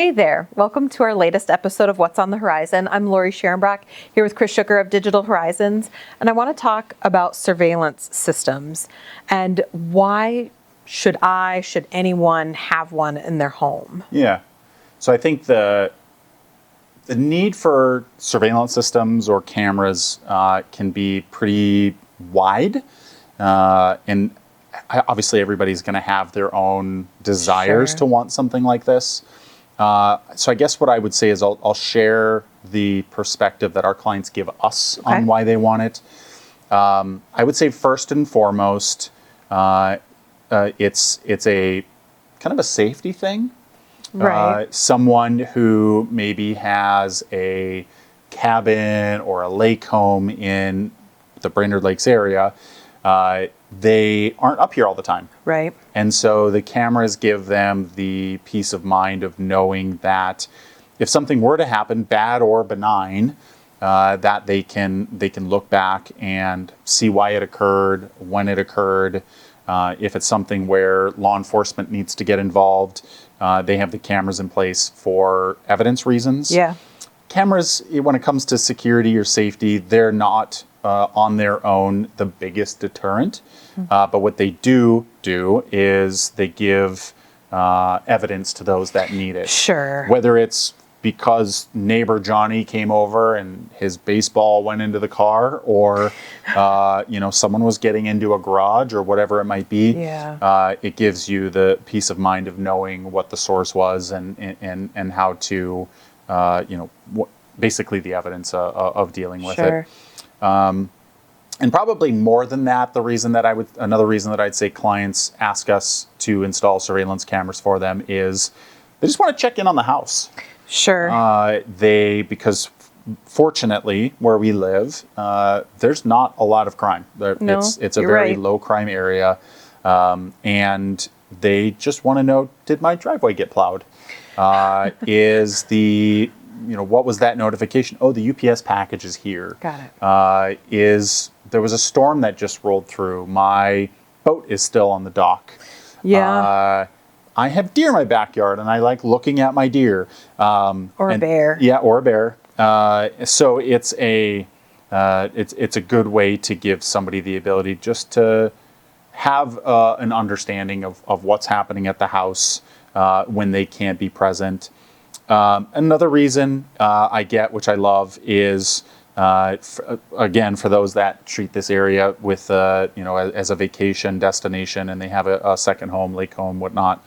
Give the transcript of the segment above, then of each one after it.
Hey there, welcome to our latest episode of What's on the Horizon. I'm Lori Scherenbrock here with Chris Schucker of Digital Horizons, and I want to talk about surveillance systems and why should anyone have one in their home? Yeah. So I think the need for surveillance systems or cameras can be pretty wide. And obviously everybody's going to have their own desires Sure. to want something like this. So I guess what I would say is I'll share the perspective that our clients give us on why they want it. I would say first and foremost, it's a kind of a safety thing. Right. Someone who maybe has a cabin or a lake home in the Brainerd Lakes area, they aren't up here all the time. Right. And so the cameras give them the peace of mind of knowing that if something were to happen, bad or benign, that they can look back and see why it occurred, when it occurred. If it's something where law enforcement needs to get involved, they have the cameras in place for evidence reasons. Yeah. Cameras, when it comes to security or safety, they're not on their own the biggest deterrent. But what they do is they give evidence to those that need it. Sure. Whether it's because neighbor Johnny came over and his baseball went into the car, or someone was getting into a garage, or whatever it might be. Yeah. It gives you the peace of mind of knowing what the source was and how to basically the evidence of dealing with Sure. it. And probably more than that, another reason that I'd say clients ask us to install surveillance cameras for them is they just want to check in on the house. Sure. Because fortunately where we live, there's not a lot of crime. No, It's a you're very right. low crime area. And they just want to know, did my driveway get plowed? What was that notification? Oh, the UPS package is here. Got it. There was a storm that just rolled through. My boat is still on the dock. Yeah. I have deer in my backyard, and I like looking at my deer. Or a bear. Yeah, or a bear. So it's a good way to give somebody the ability just to have an understanding of what's happening at the house when they can't be present. Another reason I get, which I love, is for those that treat this area with as a vacation destination, and they have a second home, lake home, whatnot,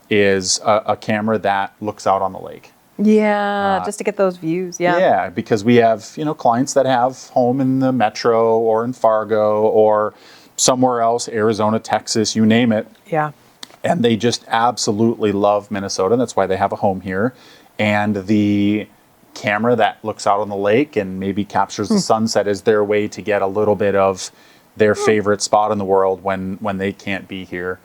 is a camera that looks out on the lake. Yeah, just to get those views. Yeah. Yeah, because we have clients that have home in the metro or in Fargo or somewhere else, Arizona, Texas, you name it. Yeah. And they just absolutely love Minnesota. That's why they have a home here. And the camera that looks out on the lake and maybe captures the sunset is their way to get a little bit of their favorite spot in the world when they can't be here.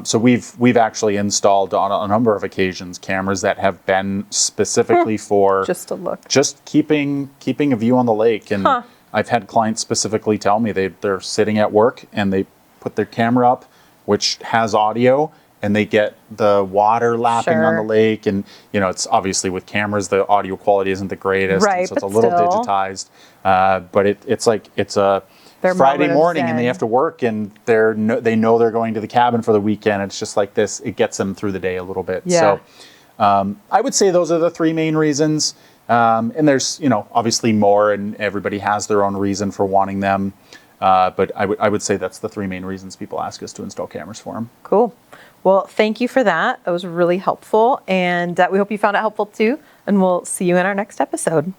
So we've actually installed on a number of occasions cameras that have been specifically for Just to look. just keeping a view on the lake. And I've had clients specifically tell me they're sitting at work and they put their camera up, which has audio, and they get the water lapping on the lake. And, it's obviously with cameras, the audio quality isn't the greatest. Right, so it's a but little still. digitized. But it's a Their Friday moment of morning and they zen. have to work and they know they're going to the cabin for the weekend. It's just like this. It gets them through the day a little bit. Yeah. So I would say those are the three main reasons. And there's, obviously more, and everybody has their own reason for wanting them. But I would say that's the three main reasons people ask us to install cameras for them. Cool. Well, thank you for that. That was really helpful. And we hope you found it helpful too. And we'll see you in our next episode.